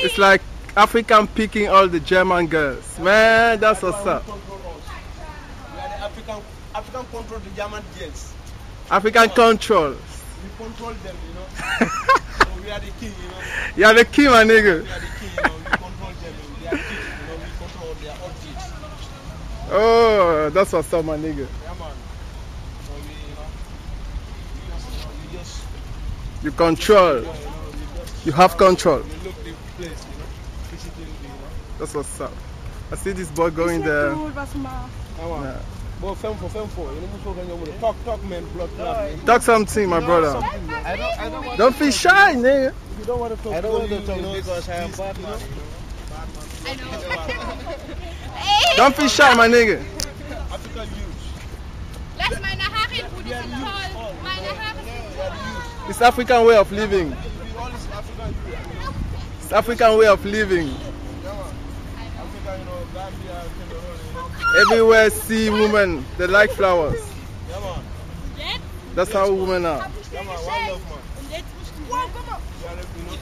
It's like African picking all the German girls. Man, that's what's up. We are the African control the German girls. African control. We control them, you know. So we are the king, you know. You are the king, my nigga. We are the king, you know. We control them. They are kids, you know. We control their own kids. Oh, that's what's up, my nigga. Yeah, man. So we, you just You control. You have control. we look the place, you know. Visiting, you know. That's what's up. I see this boy going there. Yeah, man. Yeah. But fem for, you know, talk, man, blood, man. Talk something, my brother. I don't Don't be shy, nigga. You don't want to talk. I don't want to talk you know, because I am bad, man. I know. Don't be shy, my nigga. Africa huge. Lass meine Haare in Ruhe, die sind toll. Meine Haare sind toll. It's African way of living. We all is African huge. It's African way of living. Africa, you know, Gambia, Cameroon, you know. Everywhere see women, they like flowers. Yeah, man. That's how women are. Yeah, man. One love, man. We are, you know,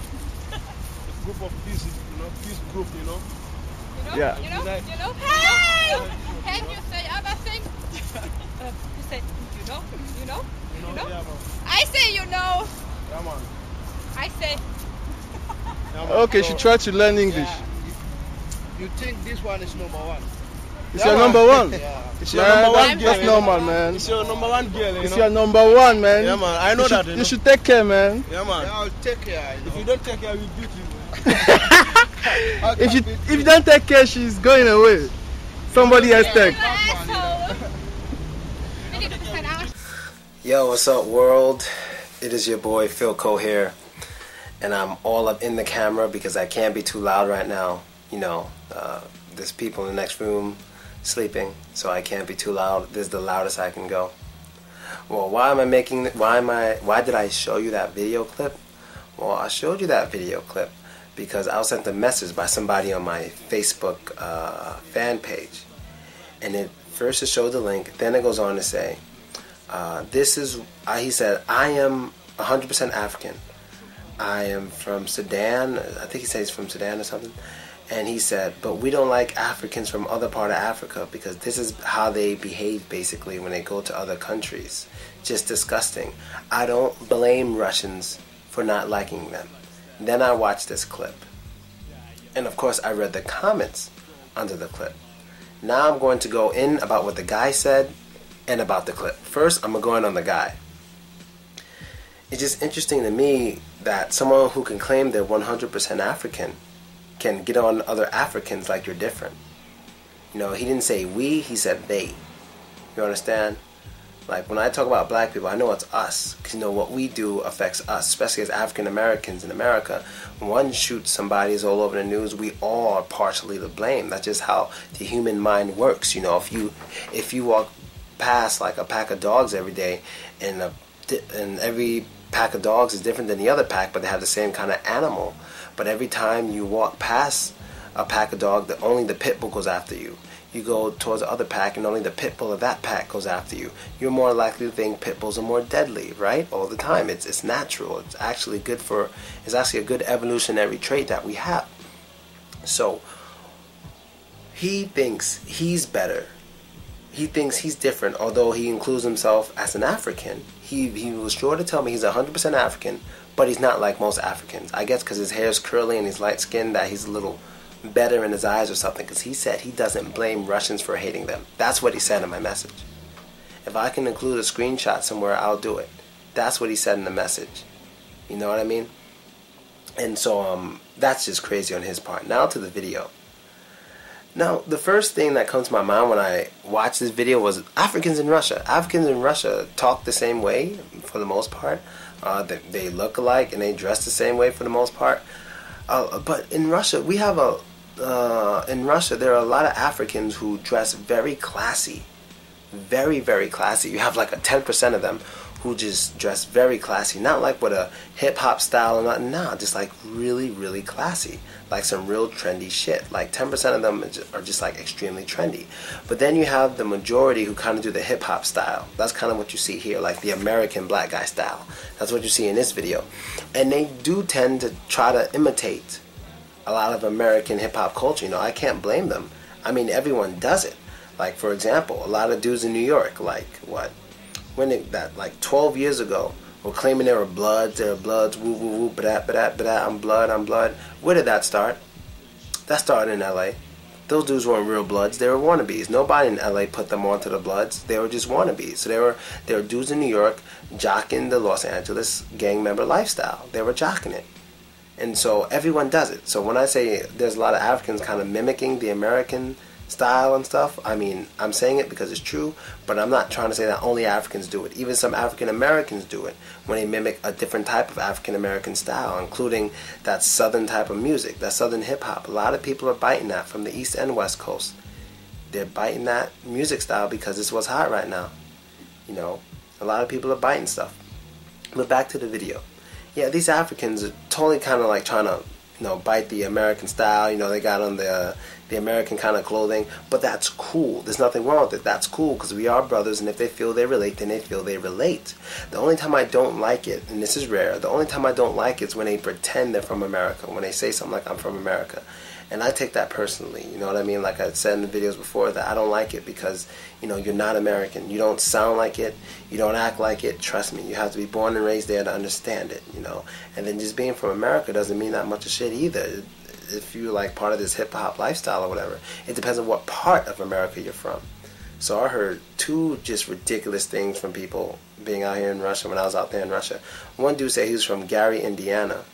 group of peace, you know, peace group, you know. Yeah. You know? Hey! Can you say other thing? You say, you know? You know? Yeah, man. I say you know. Yeah, man. I say. Yeah, man. Okay, she tried to learn English. You think this one is number one? It's your number one. Yeah. It's your Man, number one that's girl, you know. normal, man. It's your number one girl, you It's know. your number one, man. Yeah, man. I know that, you know. You should take care, man. Yeah, man. Yeah, I'll take care. If you don't take care, we'll beat you. If you don't take care, she's going away. Somebody else take. Yo, what's up, world? It is your boy Philco here, and I'm all up in the camera because I can't be too loud right now. You know, there's people in the next room sleeping, so I can't be too loud. This is the loudest I can go. Well, why did I show you that video clip? Well, I showed you that video clip because I was sent a message by somebody on my Facebook fan page, and it first it showed the link, then it goes on to say, he said, I am 100% African. I am from Sudan. I think he said he's from Sudan or something. And he said, but we don't like Africans from other part of Africa because this is how they behave basically when they go to other countries. Just disgusting. I don't blame Russians for not liking them. Then I watched this clip. And of course I read the comments under the clip. Now I'm going to go in about what the guy said and about the clip. First, I'm going to go in on the guy. It's just interesting to me that someone who can claim they're 100% African can get on other Africans like you're different. You know, he didn't say we, he said they. You understand? Like, when I talk about black people, I know it's us. Because, you know, what we do affects us, especially as African Americans in America. When one shoots somebody, is all over the news, we all are partially to blame. That's just how the human mind works. You know, if you walk past like a pack of dogs every day, and every pack of dogs is different than the other pack, but they have the same kind of animal. But every time you walk past a pack of dogs, only the pit bull goes after you. You go towards the other pack and only the pit bull of that pack goes after you. You're more likely to think pit bulls are more deadly, right? All the time. It's natural. It's actually it's actually a good evolutionary trait that we have. So he thinks he's better. He thinks he's different, although he includes himself as an African. He was sure to tell me he's 100% African, but he's not like most Africans. I guess because his hair is curly and he's light-skinned that he's a little better in his eyes or something, because he said he doesn't blame Russians for hating them. That's what he said in my message. If I can include a screenshot somewhere, I'll do it. That's what he said in the message. You know what I mean? And so that's just crazy on his part. Now to the video. Now, the first thing that comes to my mind when I watch this video was Africans in Russia. Africans in Russia talk the same way for the most part. They look alike and they dress the same way for the most part. But in Russia, in Russia, there are a lot of Africans who dress very classy. Very, very classy. You have like a 10% of them who just dress very classy. Not like with a hip-hop style or nothing. Nah, just like really, really classy. Like some real trendy shit. Like 10% of them are just like extremely trendy. But then you have the majority who kind of do the hip-hop style. That's kind of what you see here. Like the American black guy style. That's what you see in this video. And they do tend to try to imitate a lot of American hip-hop culture. You know, I can't blame them. I mean, everyone does it. Like, for example, a lot of dudes in New York, like, like 12 years ago, were claiming they were Bloods, woo, woo, woo, ba-da, ba-da, ba-da, I'm blood. Where did that start? That started in L.A. Those dudes weren't real Bloods, they were wannabes. Nobody in L.A. put them onto the Bloods, they were just wannabes. So they were dudes in New York jocking the Los Angeles gang member lifestyle. They were jocking it. And so everyone does it. So when I say there's a lot of Africans kind of mimicking the American style and stuff, I mean, I'm saying it because it's true, but I'm not trying to say that only Africans do it. Even some African Americans do it when they mimic a different type of African American style, including that southern type of music, that southern hip hop. A lot of people are biting that from the East and West Coast. They're biting that music style because it's what's hot right now. You know, a lot of people are biting stuff. But back to the video. Yeah, these Africans are totally kind of like trying to, you know, bite the American style. You know, they got on the American kind of clothing, but that's cool. There's nothing wrong with it. That's cool because we are brothers, and if they feel they relate, then they feel they relate. The only time I don't like it, and this is rare, the only time I don't like it is when they pretend they're from America, when they say something like, I'm from America. And I take that personally, you know what I mean? Like I said in the videos before, that I don't like it because, you know, you're not American. You don't sound like it. You don't act like it. Trust me, you have to be born and raised there to understand it, you know? And then just being from America doesn't mean that much of shit either. If you're like part of this hip-hop lifestyle or whatever, it depends on what part of America you're from. So I heard two just ridiculous things from people being out here in Russia when I was out there in Russia. One dude said he was from Gary, Indiana.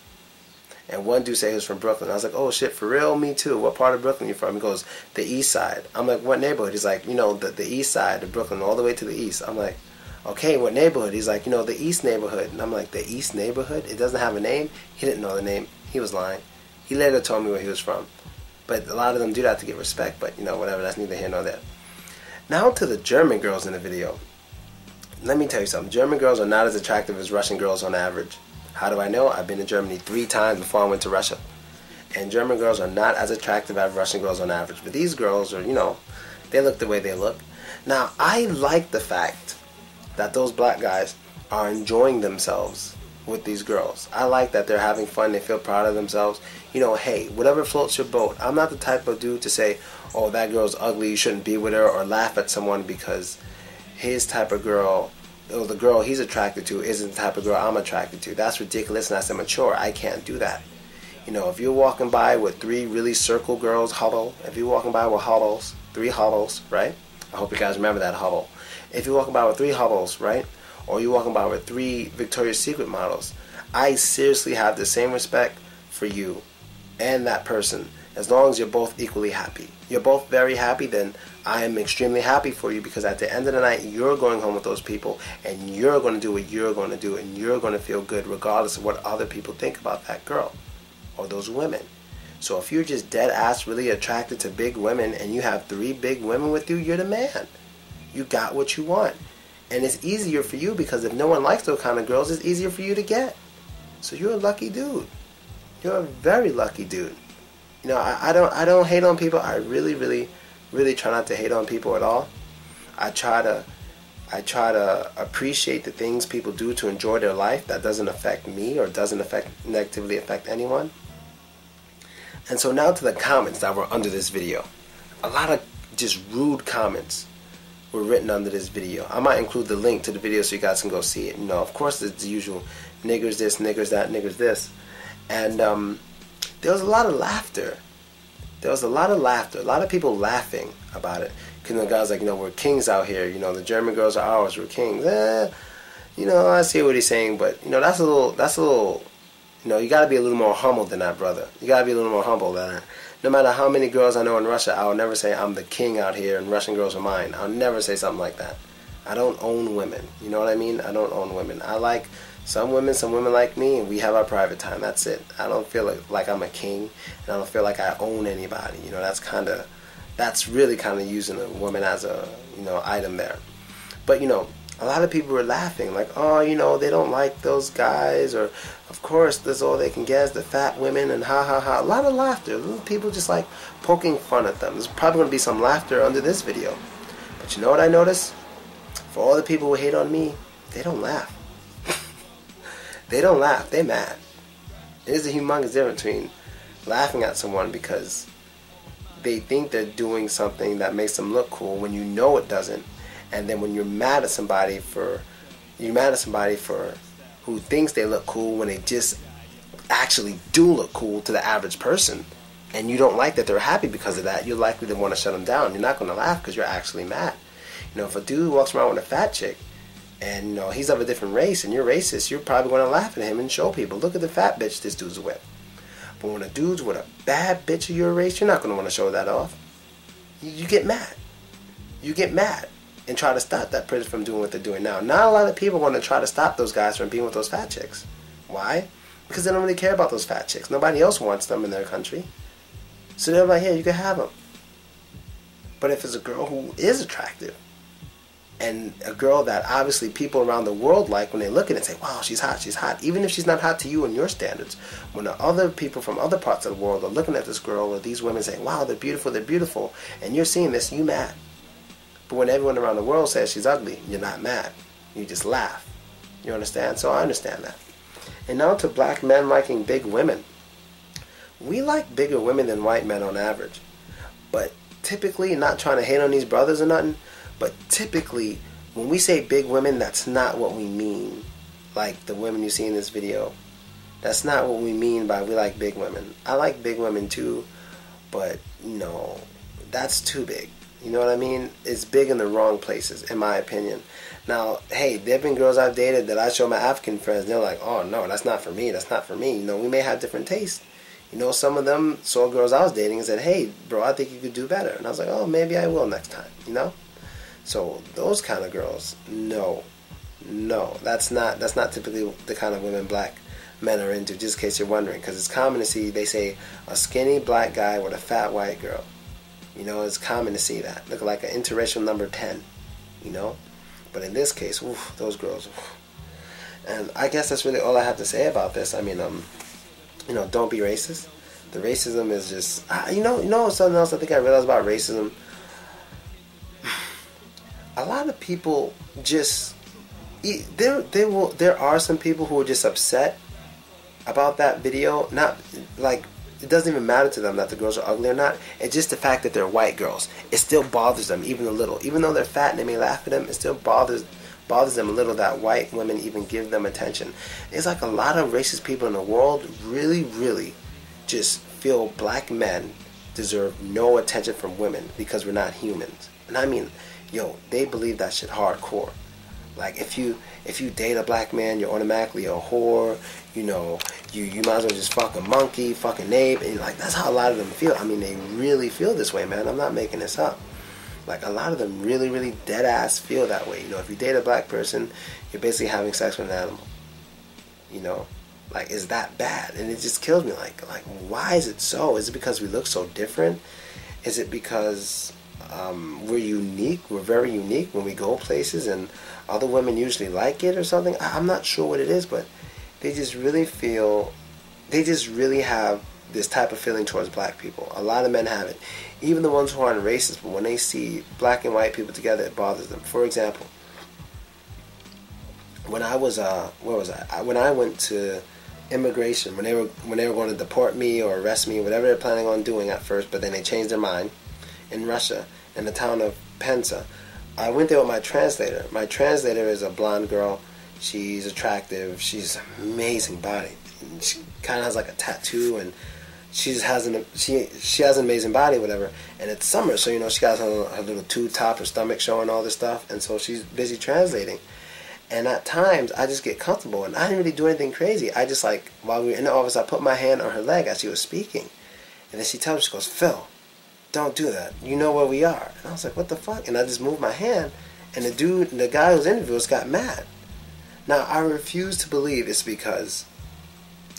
And one dude said he was from Brooklyn. I was like, oh shit, for real? Me too. What part of Brooklyn you from? He goes, the east side. I'm like, what neighborhood? He's like, you know, the east side of Brooklyn, all the way to the east. I'm like, okay, what neighborhood? He's like, you know, the east neighborhood. And I'm like, the east neighborhood? It doesn't have a name? He didn't know the name. He was lying. He later told me where he was from. But a lot of them do that to get respect, but you know, whatever, that's neither here nor there. Now to the German girls in the video. Let me tell you something. German girls are not as attractive as Russian girls on average. How do I know? I've been to Germany 3 times before I went to Russia. And German girls are not as attractive as Russian girls on average. But these girls are, you know, they look the way they look. Now, I like the fact that those black guys are enjoying themselves with these girls. I like that they're having fun. They feel proud of themselves. You know, hey, whatever floats your boat. I'm not the type of dude to say, oh, that girl's ugly, you shouldn't be with her, or laugh at someone because his type of girl, or the girl he's attracted to isn't the type of girl I'm attracted to. That's ridiculous and that's immature. I can't do that. You know, if you're walking by with 3 really circle girls, huddle. If you're walking by with huddles, 3 huddles, right? I hope you guys remember that huddle. If you're walking by with 3 huddles, right? Or you're walking by with 3 Victoria's Secret models, I seriously have the same respect for you and that person, as long as you're both equally happy. You're both very happy, then I am extremely happy for you, because at the end of the night, you're going home with those people, and you're going to do what you're going to do, and you're going to feel good regardless of what other people think about that girl or those women. So if you're just dead ass really attracted to big women and you have 3 big women with you, you're the man. You got what you want. And it's easier for you, because if no one likes those kind of girls, it's easier for you to get. So you're a lucky dude. You're a very lucky dude. You know, I don't hate on people. I really try not to hate on people at all. I try to appreciate the things people do to enjoy their life that doesn't affect me or doesn't negatively affect anyone. And so now to the comments that were under this video. A lot of just rude comments were written under this video. I might include the link to the video so you guys can go see it. You know, of course, it's the usual niggers this, niggers that, niggers this. And there was a lot of laughter. There was a lot of laughter. A lot of people laughing about it. Because the guys like, you know, we're kings out here. You know, the German girls are ours. We're kings. You know, I see what he's saying, but you know, that's a little. You know, you got to be a little more humble than that, brother. You got to be a little more humble than that. No matter how many girls I know in Russia, I will never say I'm the king out here and Russian girls are mine. I'll never say something like that. I don't own women. You know what I mean? I don't own women. I like some women like me, and we have our private time. That's it. I don't feel like I'm a king, and I don't feel like I own anybody. You know, that's really kind of using a woman as a, you know, item there. But, you know, a lot of people were laughing, like, oh, you know, they don't like those guys, or of course, that's all they can get is the fat women, and ha ha ha. A lot of laughter. People just like poking fun at them. There's probably going to be some laughter under this video. But you know what I noticed? For all the people who hate on me, they don't laugh. They don't laugh. They're mad. There's a humongous difference between laughing at someone because they think they're doing something that makes them look cool when you know it doesn't. And then when you're mad at somebody for who thinks they look cool when they just actually do look cool to the average person, and you don't like that they're happy because of that, you're likely to want to shut them down. You're not going to laugh because you're actually mad. You know, if a dude walks around with a fat chick and, you know, he's of a different race and you're racist, you're probably going to laugh at him and show people, look at the fat bitch this dude's with. But when a dude's with a bad bitch of your race, you're not going to want to show that off. You get mad. You get mad and try to stop that person from doing what they're doing now. Not a lot of people want to try to stop those guys from being with those fat chicks. Why? Because they don't really care about those fat chicks. Nobody else wants them in their country. So they're like, hey, you can have them. But if it's a girl who is attractive, and a girl that obviously people around the world like, when they look at it and say, wow, she's hot, even if she's not hot to you and your standards, when the other people from other parts of the world are looking at this girl or these women saying, wow, they're beautiful, and you're seeing this, you mad. But when everyone around the world says she's ugly, you're not mad. You just laugh. You understand? So I understand that. And now to black men liking big women. We like bigger women than white men on average. But typically, not trying to hate on these brothers or nothing, but typically, when we say big women, that's not what we mean. Like the women you see in this video. That's not what we mean by we like big women. I like big women too, but, you know, that's too big. You know what I mean? It's big in the wrong places, in my opinion. Now, hey, there have been girls I've dated that I show my African friends, and they're like, oh, no, that's not for me, that's not for me. You know, we may have different tastes. You know, some of them saw girls I was dating and said, hey, bro, I think you could do better. And I was like, oh, maybe I will next time, you know? So those kind of girls, no, that's not typically the kind of women black men are into, just in case you're wondering, because it's common to see, they say, a skinny black guy with a fat white girl. You know, it's common to see that. Look like an interracial number 10, you know? But in this case, oof, those girls, oof. And I guess that's really all I have to say about this. I mean, you know, don't be racist. The racism is just, you know something else I think I realized about racism? A lot of people just, there are some people who are just upset about that video. Not like, it doesn't even matter to them that the girls are ugly or not. It's just the fact that they're white girls. It still bothers them even a little. Even though they're fat and they may laugh at them, it still bothers them a little that white women even give them attention. It's like a lot of racist people in the world really just feel black men deserve no attention from women because we're not humans. And I mean, yo, they believe that shit hardcore. Like if you date a black man, you're automatically a whore. You know, you might as well just fuck a monkey, fuck an ape, and like that's how a lot of them feel. I mean, they really feel this way, man. I'm not making this up. Like a lot of them really dead ass feel that way. You know, if you date a black person, you're basically having sex with an animal. You know, like is that bad? And it just kills me. Like why is it so? Is it because we look so different? Is it because we're unique? We're very unique when we go places, and other women usually like it or something. I'm not sure what it is, but they just really have this type of feeling towards black people. A lot of men have it. Even the ones who aren't racist, but when they see black and white people together, it bothers them. For example, when I was when I went to immigration, when they were going to deport me or arrest me, whatever they're planning on doing at first, but then they changed their mind, in Russia, in the town of Penza, I went there with my translator. My translator is a blonde girl. She's attractive. She's amazing body. She kind of has like a tattoo, and she just has she has an amazing body, whatever. And it's summer, so you know she got her little tube top, her stomach showing, all this stuff, and so she's busy translating. And at times I just get comfortable, and I didn't really do anything crazy. I just like while we were in the office, I put my hand on her leg as she was speaking, and then she tells me, she goes, "Phil, don't do that. You know where we are." And I was like, "What the fuck?" And I just moved my hand, and the guy who's interviewing us got mad. Now I refuse to believe it's because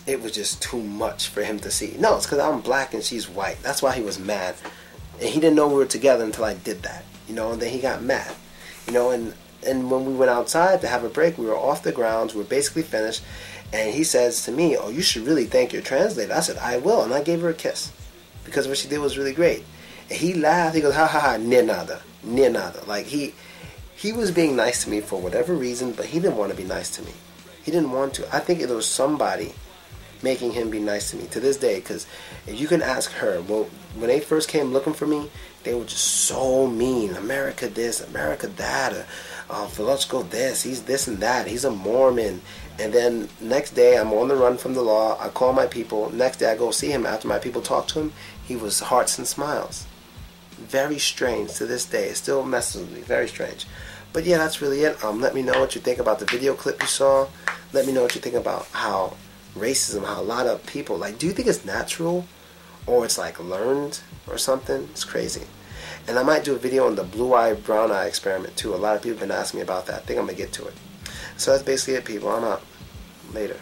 it was just too much for him to see. No, it's because I'm black and she's white. That's why he was mad. And he didn't know we were together until I did that. You know, and then he got mad. You know, and when we went outside to have a break, we were off the grounds, we were basically finished, and he says to me, "Oh, you should really thank your translator." I said, "I will," and I gave her a kiss. Because what she did was really great. And he laughed, he goes, "Ha ha ha, ni nada, ni nada." Like he was being nice to me for whatever reason, but he didn't want to be nice to me. He didn't want to. I think it was somebody making him be nice to me to this day. Because if you can ask her, well, when they first came looking for me, they were just so mean. America this, America that, Velochko this, he's this and that, he's a Mormon. And then next day I'm on the run from the law, I call my people, next day I go see him, after my people talk to him, he was hearts and smiles. Very strange to this day, it still messes with me, very strange. But yeah, that's really it. Let me know what you think about the video clip you saw. Let me know what you think about how racism, how a lot of people, like, do you think it's natural? Or it's like learned or something? It's crazy. And I might do a video on the blue eye, brown eye experiment too. A lot of people have been asking me about that. I think I'm going to get to it. So that's basically it, people. I'm out. Later.